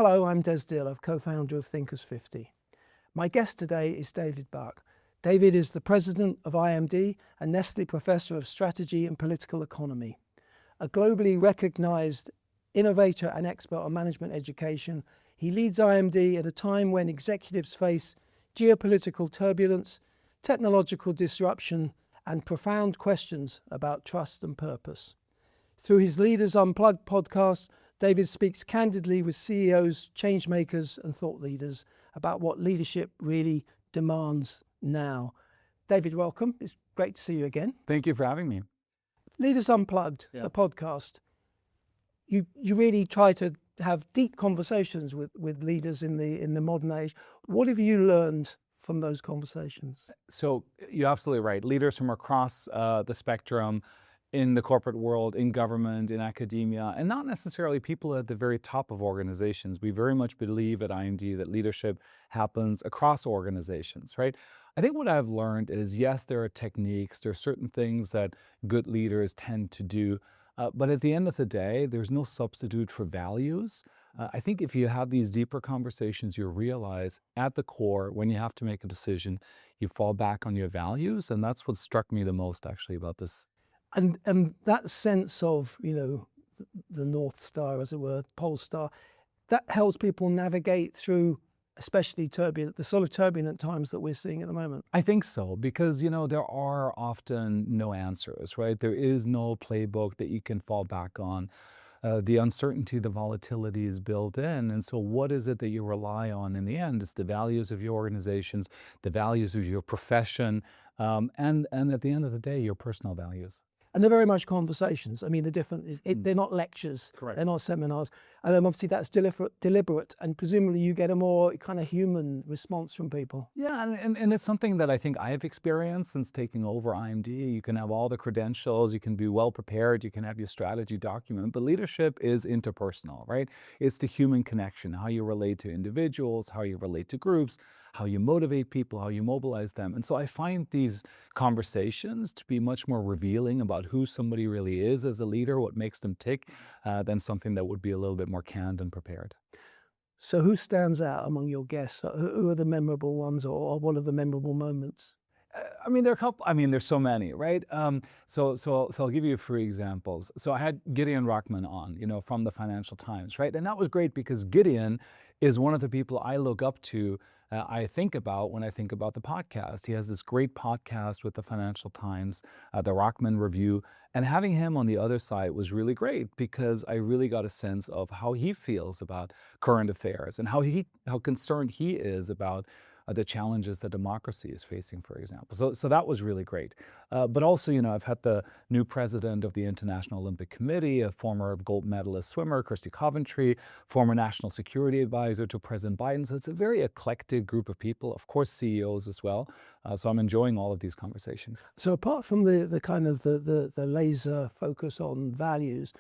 Hello, I'm Des Dearlove, co-founder of Thinkers 50. My guest today is David Bach. David is the president of IMD and Nestle Professor of Strategy and Political Economy. A globally recognized innovator and expert on management education, he leads IMD at a time when executives face geopolitical turbulence, technological disruption, and profound questions about trust and purpose. Through his Leaders Unplugged podcast, David speaks candidly with CEOs, change makers, and thought leaders about what leadership really demands now. David, welcome. It's great to see you again. Thank you for having me. Leaders Unplugged, the podcast. You really try to have deep conversations with leaders in the modern age. What have you learned from those conversations? So you're absolutely right. Leaders from across the spectrum, in the corporate world, in government, in academia, and not necessarily people at the very top of organizations. We very much believe at IMD that leadership happens across organizations, right? I think what I've learned is, yes, there are techniques, there are certain things that good leaders tend to do, but at the end of the day, there's no substitute for values. I think if you have these deeper conversations, you realize at the core, when you have to make a decision, you fall back on your values, and that's what struck me the most actually about this. And that sense of, the North Star, as it were, Pole Star, that helps people navigate through especially the sort of turbulent times that we're seeing at the moment. I think so, because, there are often no answers, right? There is no playbook that you can fall back on. The uncertainty, the volatility is built in. And so what is it that you rely on in the end? It's the values of your organizations, the values of your profession, and at the end of the day, your personal values. And they're very much conversations. I mean, they're not lectures, Correct. They're not seminars. And then obviously that's deliberate, and presumably you get a more kind of human response from people. Yeah, and it's something that I think I have experienced since taking over IMD. You can have all the credentials, you can be well prepared, you can have your strategy document, but leadership is interpersonal, right? It's the human connection, how you relate to individuals, how you relate to groups, how you motivate people, how you mobilize them. And so I find these conversations to be much more revealing about who somebody really is as a leader, what makes them tick, than something that would be a little bit more canned and prepared. So who stands out among your guests? Who are the memorable ones, or what are the memorable moments? There are a couple. There's so many, right? So I'll give you a few examples. So I had Gideon Rachman on, from the Financial Times, right? And that was great because Gideon is one of the people I look up to. I think about when I think about the podcast. He has this great podcast with the Financial Times, the Rachman Review, and having him on the other side was really great because I really got a sense of how he feels about current affairs and how concerned he is about the challenges that democracy is facing, for example. So that was really great. But also, I've had the new president of the International Olympic Committee, a former gold medalist swimmer, Kirsty Coventry, former national security advisor to President Biden. So it's a very eclectic group of people, of course, CEOs as well. So I'm enjoying all of these conversations. So apart from the kind of the laser focus on values,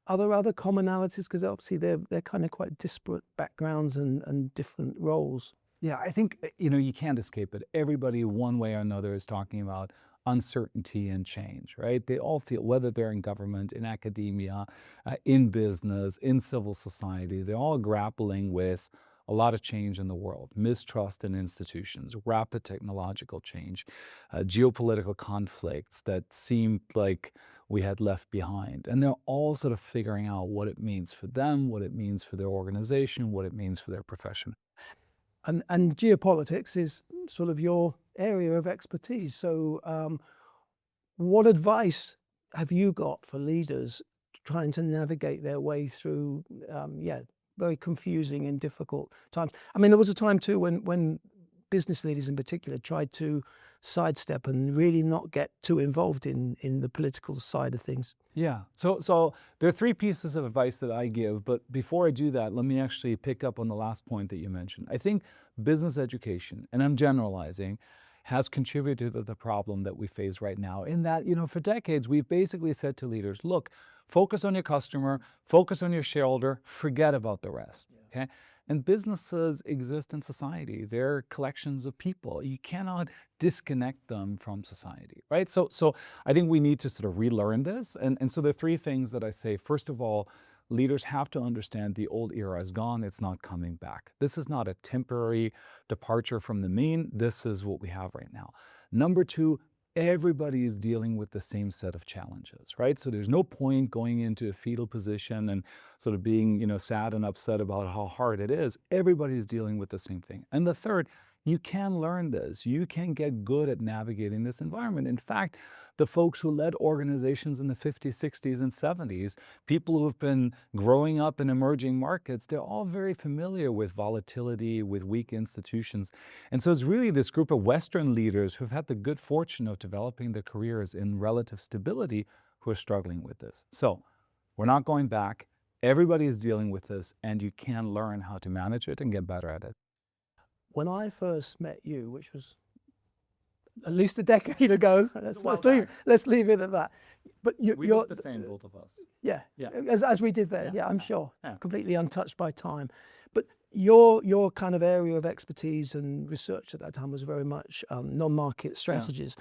are there other commonalities? Because obviously they're kind of quite disparate backgrounds and different roles. Yeah, I think, you can't escape it. Everybody, one way or another, is talking about uncertainty and change, right? They all feel, whether they're in government, in academia, in business, in civil society, they're all grappling with a lot of change in the world, mistrust in institutions, rapid technological change, geopolitical conflicts that seemed like we had left behind. And they're all sort of figuring out what it means for them, what it means for their organization, what it means for their profession. And geopolitics is sort of your area of expertise. So what advice have you got for leaders trying to navigate their way through, very confusing and difficult times? There was a time too when business leaders in particular tried to sidestep and really not get too involved in the political side of things. Yeah, so there are three pieces of advice that I give, but before I do that, let me actually pick up on the last point that you mentioned. I think business education, and I'm generalizing, has contributed to the problem that we face right now in that, for decades, we've basically said to leaders, look, focus on your customer, focus on your shareholder, forget about the rest, okay? And businesses exist in society. They're collections of people. You cannot disconnect them from society, right? So I think we need to sort of relearn this. And so there are three things that I say. First of all, leaders have to understand the old era is gone. It's not coming back. This is not a temporary departure from the mean. This is what we have right now. Number two, everybody is dealing with the same set of challenges, right? So there's no point going into a fetal position and sort of being, sad and upset about how hard it is. Everybody's dealing with the same thing. And the third, you can learn this. You can get good at navigating this environment. In fact, the folks who led organizations in the 50s, 60s, and 70s, people who have been growing up in emerging markets, they're all very familiar with volatility, with weak institutions. And so it's really this group of Western leaders who've had the good fortune of developing their careers in relative stability who are struggling with this. So we're not going back. Everybody is dealing with this, and you can learn how to manage it and get better at it. When I first met you, which was at least a decade ago, let's leave it at that. But we you're look the same, both of us. Yeah, Yeah. as we did then. Yeah. Yeah, I'm sure. Yeah. Completely untouched by time. But your kind of area of expertise and research at that time was very much non-market strategies,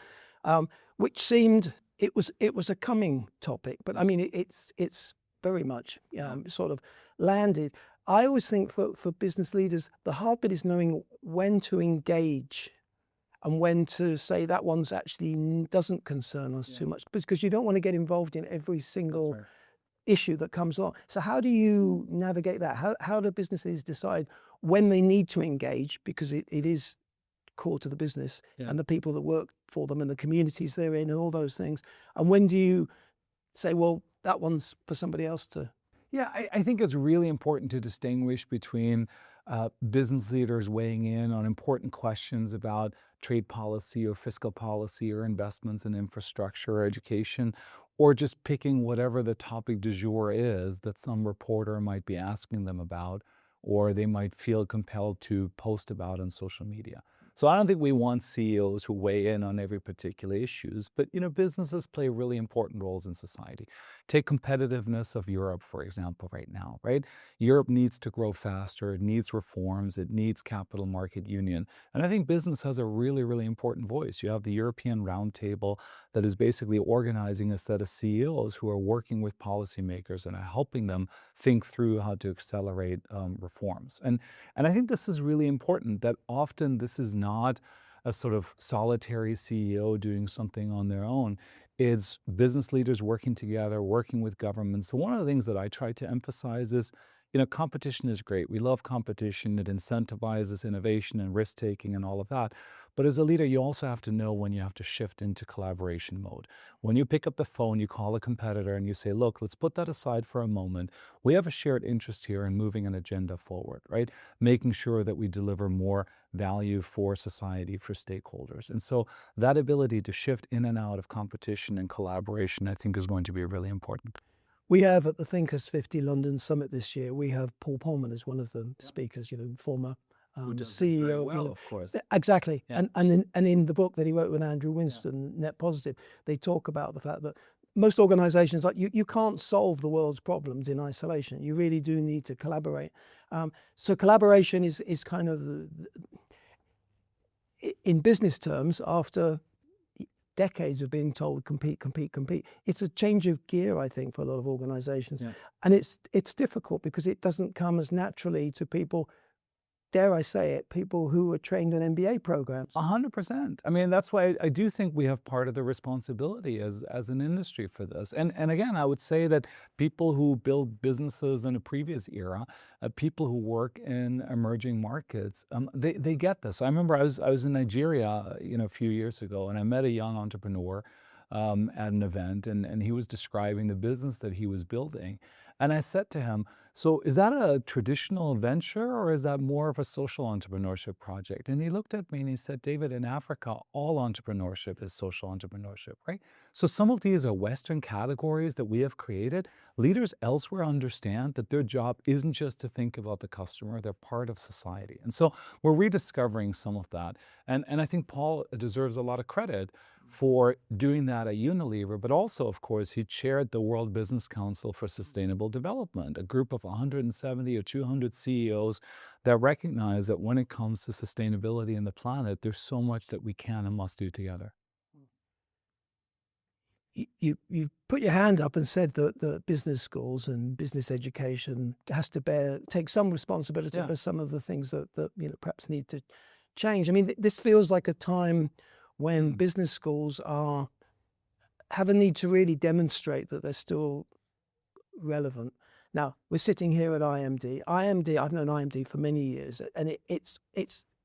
which seemed it was a coming topic. But I mean, it's very much sort of landed. I always think for business leaders, the hard bit is knowing when to engage and when to say that one's actually doesn't concern us too much, because you don't want to get involved in every single issue that comes along. So how do you navigate that? How do business leaders decide when they need to engage, because it is core to the business and the people that work for them and the communities they're in and all those things? And when do you say, well, that one's for somebody else to... Yeah, I think it's really important to distinguish between business leaders weighing in on important questions about trade policy or fiscal policy or investments in infrastructure or education, or just picking whatever the topic du jour is that some reporter might be asking them about, or they might feel compelled to post about on social media. So I don't think we want CEOs who weigh in on every particular issues, but businesses play really important roles in society. Take competitiveness of Europe, for example, right now, right? Europe needs to grow faster, it needs reforms, it needs capital market union. And I think business has a really, really important voice. You have the European Roundtable that is basically organizing a set of CEOs who are working with policymakers and are helping them think through how to accelerate reforms. And I think this is really important, that often this is not a sort of solitary CEO doing something on their own. It's business leaders working together, working with governments. So one of the things that I try to emphasize is, competition is great. We love competition. It incentivizes innovation and risk-taking and all of that. But as a leader, you also have to know when you have to shift into collaboration mode. When you pick up the phone, you call a competitor and you say, look, let's put that aside for a moment. We have a shared interest here in moving an agenda forward, right? Making sure that we deliver more value for society, for stakeholders. And so that ability to shift in and out of competition and collaboration, I think, is going to be really important. We have at the Thinkers 50 London Summit this year, we have Paul Polman as one of the speakers, former CEO of course. Exactly. Yeah. And in the book that he wrote with Andrew Winston, Net Positive, they talk about the fact that most organizations, like you can't solve the world's problems in isolation. You really do need to collaborate. So collaboration is kind of in business terms, after decades of being told compete, it's a change of gear, I think, for a lot of organizations. Yeah. And it's difficult because it doesn't come as naturally to people, dare I say it, people who are trained in MBA programs. 100%. I mean, that's why I do think we have part of the responsibility as an industry for this. And again, I would say that people who build businesses in a previous era, people who work in emerging markets, they get this. I remember I was in Nigeria, a few years ago, and I met a young entrepreneur at an event, and he was describing the business that he was building. And I said to him, so is that a traditional venture or is that more of a social entrepreneurship project? And he looked at me and he said, David, in Africa, all entrepreneurship is social entrepreneurship, right? So some of these are Western categories that we have created. Leaders elsewhere understand that their job isn't just to think about the customer, they're part of society. And so we're rediscovering some of that. And I think Paul deserves a lot of credit for doing that at Unilever, but also, of course, he chaired the World Business Council for Sustainable Development, a group of 170 or 200 CEOs that recognize that when it comes to sustainability and the planet, there's so much that we can and must do together. you put your hand up and said that the business schools and business education has to take some responsibility for some of the things that perhaps need to change. I mean, this feels like a time when business schools have a need to really demonstrate that they're still relevant. Now, we're sitting here at IMD. I've known IMD for many years, and it's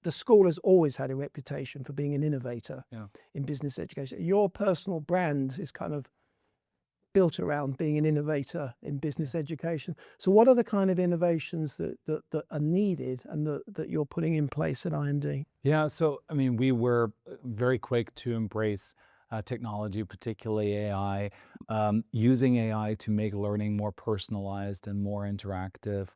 the school has always had a reputation for being an innovator in business education. Your personal brand is kind of built around being an innovator in business education. So what are the kind of innovations that are needed and that you're putting in place at IMD? Yeah, so I mean, we were very quick to embrace technology, particularly AI, using AI to make learning more personalized and more interactive.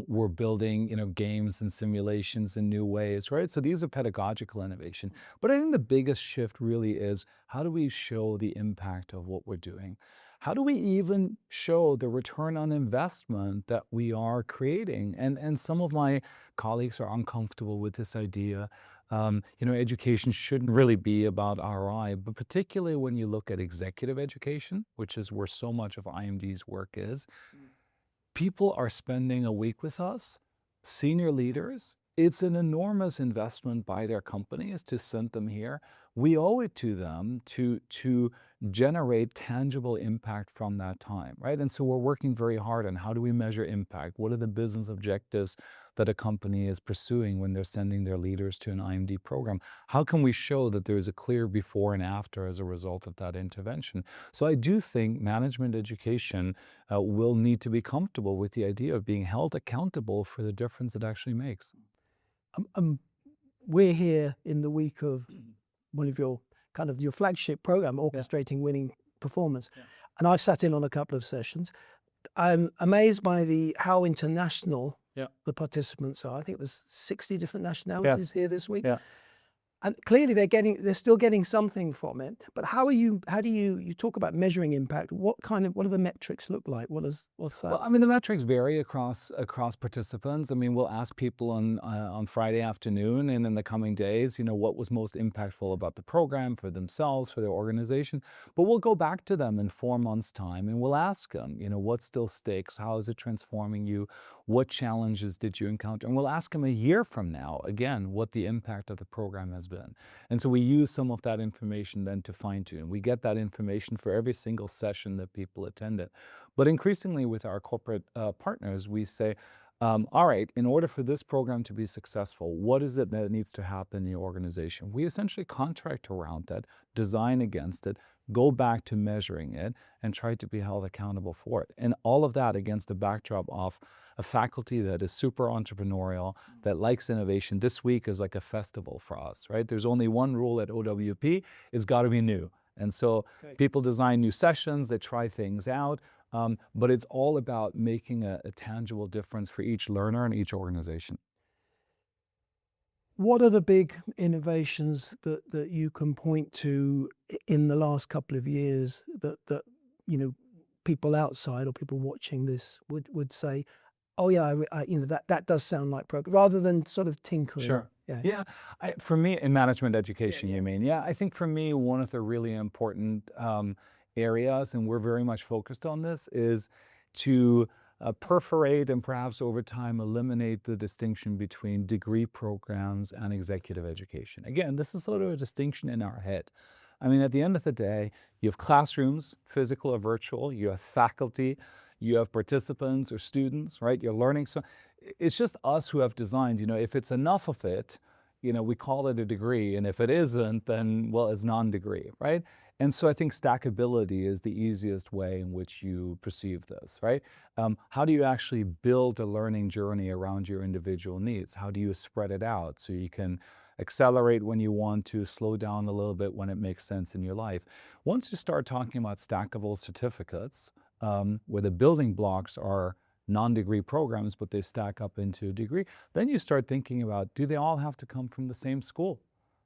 We're building, games and simulations in new ways, right? So these are pedagogical innovation. But I think the biggest shift really is, how do we show the impact of what we're doing? How do we even show the return on investment that we are creating? And some of my colleagues are uncomfortable with this idea. Education shouldn't really be about ROI, but particularly when you look at executive education, which is where so much of IMD's work is, people are spending a week with us, senior leaders. It's an enormous investment by their companies to send them here. We owe it to them to generate tangible impact from that time, right? And so we're working very hard on, how do we measure impact? What are the business objectives that a company is pursuing when they're sending their leaders to an IMD program? How can we show that there is a clear before and after as a result of that intervention? So I do think management education will need to be comfortable with the idea of being held accountable for the difference it actually makes. We're here in the week of one of your flagship program, Orchestrating Winning Performance. Yeah. And I've sat in on a couple of sessions. I'm amazed by how international the participants are. I think there's 60 different nationalities here this week. Yeah. And clearly they're still getting something from it. But how do you talk about measuring impact? What do the metrics look like? What's that? Well, I mean, the metrics vary across participants. I mean, we'll ask people on Friday afternoon and in the coming days, what was most impactful about the program for themselves, for their organization. But we'll go back to them in 4 months' time and we'll ask them, what still sticks? How is it transforming you? What challenges did you encounter? And we'll ask them a year from now, again, what the impact of the program has been. And so we use some of that information then to fine tune. We get that information for every single session that people attended. But increasingly with our corporate partners, we say, all right, in order for this program to be successful, what is it that needs to happen in the organization? We essentially contract around that, design against it, go back to measuring it, and try to be held accountable for it. And all of that against the backdrop of a faculty that is super entrepreneurial, that likes innovation. This week is like a festival for us, right? There's only one rule at OWP, it's got to be new. And so people design new sessions, they try things out, but it's all about making a tangible difference for each learner and each organization. What are the big innovations that you can point to in the last couple of years that people outside or people watching this would say, oh yeah, that does sound like progress, rather than sort of tinkering? Sure. Yeah. For me, in management education, you mean? Yeah, I think for me, one of the really important areas, and we're very much focused on this, is to perforate and perhaps over time eliminate the distinction between degree programs and executive education. Again, this is sort of a distinction in our head. I mean, at the end of the day, you have classrooms, physical or virtual, you have faculty, you have participants or students, right? You're learning. So it's just us who have designed, if it's enough of it, we call it a degree. And if it isn't, then, well, it's non-degree, right? And so I think stackability is the easiest way in which you perceive this, right? How do you actually build a learning journey around your individual needs? How do you spread it out so you can accelerate when you want to, slow down a little bit when it makes sense in your life? Once you start talking about stackable certificates, where the building blocks are non-degree programs, but they stack up into a degree, then you start thinking about, do they all have to come from the same school,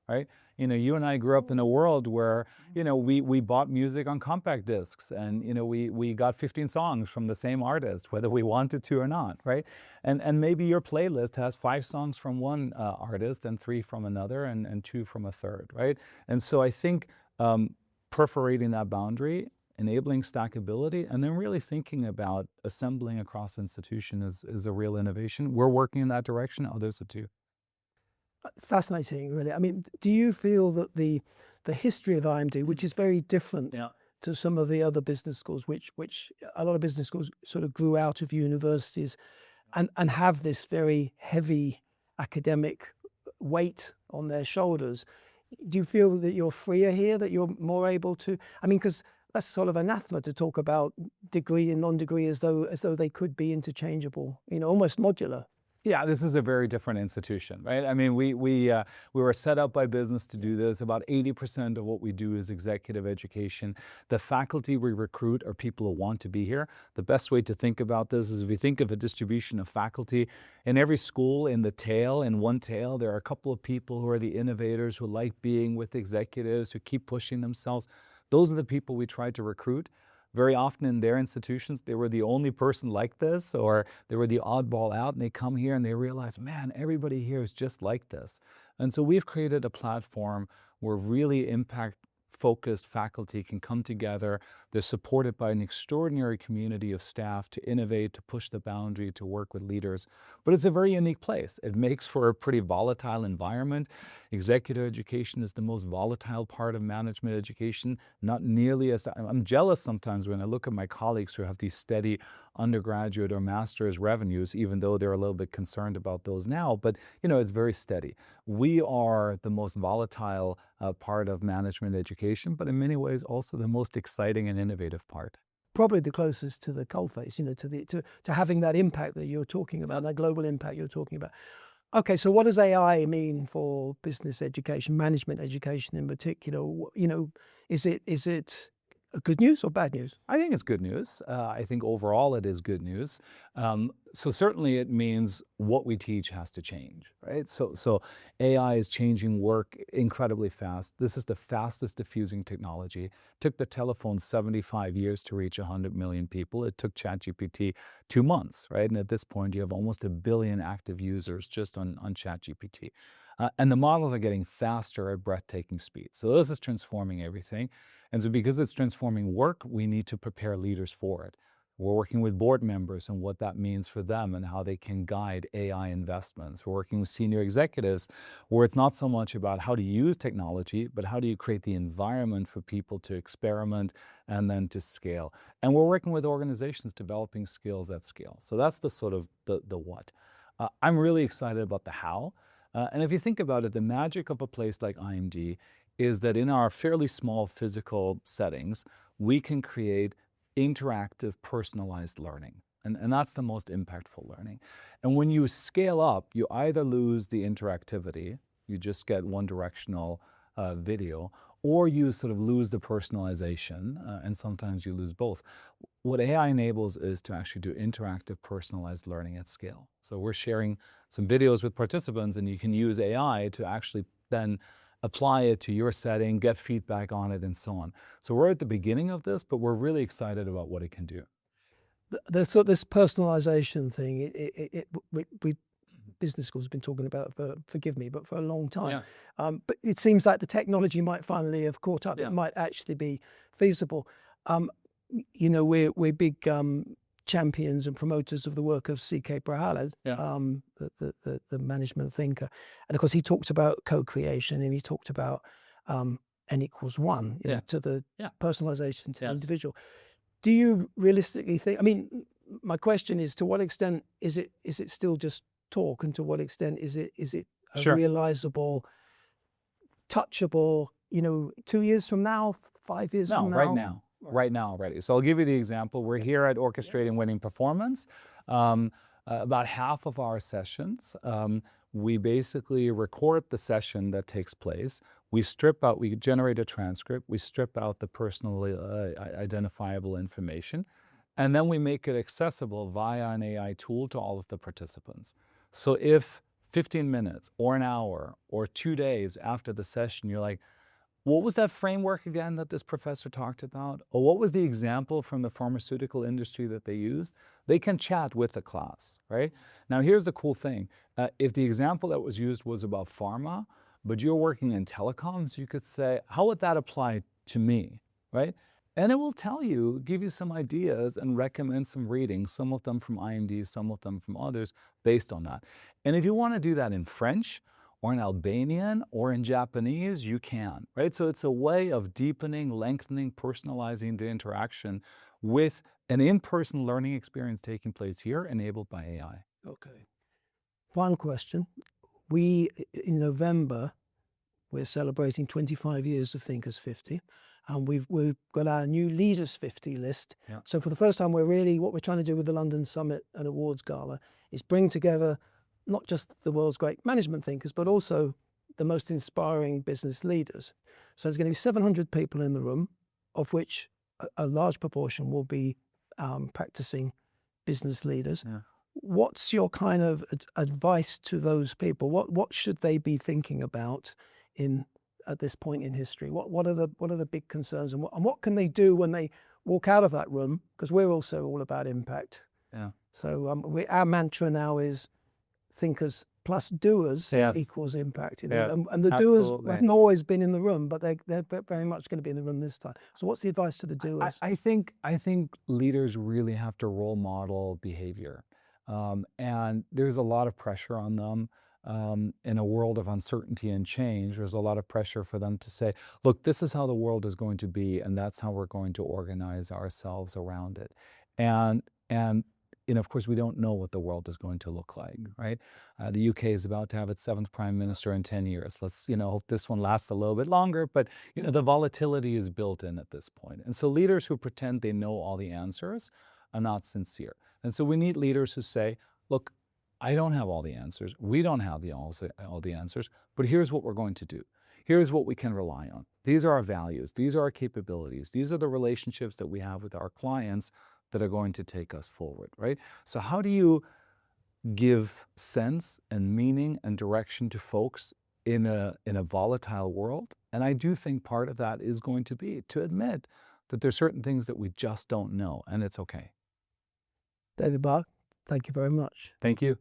right? You and I grew up in a world where, we bought music on compact discs and, we got 15 songs from the same artist, whether we wanted to or not, right? And maybe your playlist has 5 songs from one artist and 3 from another and 2 from a third, right? And so I think perforating that boundary, enabling stackability, and then really thinking about assembling across institution is a real innovation. We're working in that direction. Others are too. Fascinating, really. I mean, do you feel that the history of IMD, which is very different to some of the other business schools, which a lot of business schools sort of grew out of universities and have this very heavy academic weight on their shoulders, do you feel that you're freer here, that you're more able to, I mean, because that's sort of anathema to talk about degree and non-degree as though they could be interchangeable, almost modular. Yeah, this is a very different institution, right? I mean, we were set up by business to do this. About 80% of what we do is executive education. The faculty we recruit are people who want to be here. The best way to think about this is if you think of a distribution of faculty, in every school, in one tail, there are a couple of people who are the innovators, who like being with executives, who keep pushing themselves. Those are the people we try to recruit. Very often in their institutions, they were the only person like this, or they were the oddball out, and they come here and they realize, man, everybody here is just like this. And so we've created a platform where really impact-focused faculty can come together. They're supported by an extraordinary community of staff to innovate, to push the boundary, to work with leaders. But it's a very unique place. It makes for a pretty volatile environment. Executive education is the most volatile part of management education, not nearly as, I'm jealous sometimes when I look at my colleagues who have these steady undergraduate or master's revenues, even though they're a little bit concerned about those now, but it's very steady. We are the most volatile part of management education, but in many ways also the most exciting and innovative part. Probably the closest to the coalface, to having that impact that you're talking about, that global impact you're talking about. Okay, so what does AI mean for business education, management education in particular? Is it good news or bad news? I think it's good news. I think overall it is good news. So certainly it means what we teach has to change, right? So AI is changing work incredibly fast. This is the fastest diffusing technology. It took the telephone 75 years to reach 100 million people. It took ChatGPT 2 months, right? And at this point, you have almost 1 billion active users just on ChatGPT. And the models are getting faster at breathtaking speed. So this is transforming everything. And so because it's transforming work, we need to prepare leaders for it. We're working with board members and what that means for them and how they can guide AI investments. We're working with senior executives where it's not so much about how to use technology, but how do you create the environment for people to experiment and then to scale. And we're working with organizations developing skills at scale. So that's the sort of the what. I'm really excited about the how. And if you think about it, the magic of a place like IMD is that in our fairly small physical settings, we can create interactive, personalized learning. And that's the most impactful learning. And when you scale up, you either lose the interactivity, you just get one-directional video, or you sort of lose the personalization, and sometimes you lose both. What AI enables is to actually do interactive, personalized learning at scale. So we're sharing some videos with participants, and you can use AI to actually then apply it to your setting, get feedback on it, and so on. So we're at the beginning of this, but we're really excited about what it can do. This personalization thing, we business schools have been talking about forgive me, but for a long time. Yeah. But it seems like the technology might finally have caught up. Yeah. It might actually be feasible. We're big champions and promoters of the work of C.K. Prahalad, the management thinker. And of course, he talked about co-creation and he talked about N=1, to the personalization to the individual. Do you realistically think, I mean, my question is, to what extent is it still just talk, and to what extent is it a realizable, touchable, 2 years from now, 5 years from now? Right now already. So I'll give you the example. We're here at Orchestrating Winning Performance. About half of our sessions, we basically record the session that takes place. We generate a transcript, we strip out the personally identifiable information, and then we make it accessible via an AI tool to all of the participants. So if 15 minutes or an hour or 2 days after the session, you're like, what was that framework again that this professor talked about? Or what was the example from the pharmaceutical industry that they used? They can chat with the class, right? Now, here's the cool thing. If the example that was used was about pharma, but you're working in telecoms, you could say, how would that apply to me? right? And it will tell you, give you some ideas and recommend some readings, some of them from IMD, some of them from others, based on that. And if you want to do that in French or in Albanian or in Japanese, you can, right? So it's a way of deepening, lengthening, personalizing the interaction with an in-person learning experience taking place here, enabled by AI. Okay. Final question. In November, we're celebrating 25 years of Thinkers 50, and we've got our new Leaders 50 list. Yeah. So for the first time, what we're trying to do with the London Summit and Awards Gala is bring together not just the world's great management thinkers, but also the most inspiring business leaders. So there's going to be 700 people in the room, of which a large proportion will be practicing business leaders. Yeah. What's your kind of advice to those people? What should they be thinking about at this point in history? What are the big concerns, and what can they do when they walk out of that room? Because we're also all about impact. Yeah. So our mantra now is thinkers plus doers equals impact. Yes, and the doers absolutely. haven't always been in the room, but they're very much going to be in the room this time. So what's the advice to the doers? I think leaders really have to role model behavior. And there's a lot of pressure on them. In a world of uncertainty and change, there's a lot of pressure for them to say, look, this is how the world is going to be, and that's how we're going to organize ourselves around it. And of course, we don't know what the world is going to look like, right? The UK is about to have its 7th prime minister in 10 years. Let's, hope this one lasts a little bit longer, but, the volatility is built in at this point. And so leaders who pretend they know all the answers are not sincere. And so we need leaders who say, look, I don't have all the answers. We don't have all the answers, but here's what we're going to do. Here's what we can rely on. These are our values. These are our capabilities. These are the relationships that we have with our clients that are going to take us forward, right? So how do you give sense and meaning and direction to folks in a volatile world? And I do think part of that is going to be to admit that there's certain things that we just don't know, and it's okay. David Bach, thank you very much. Thank you.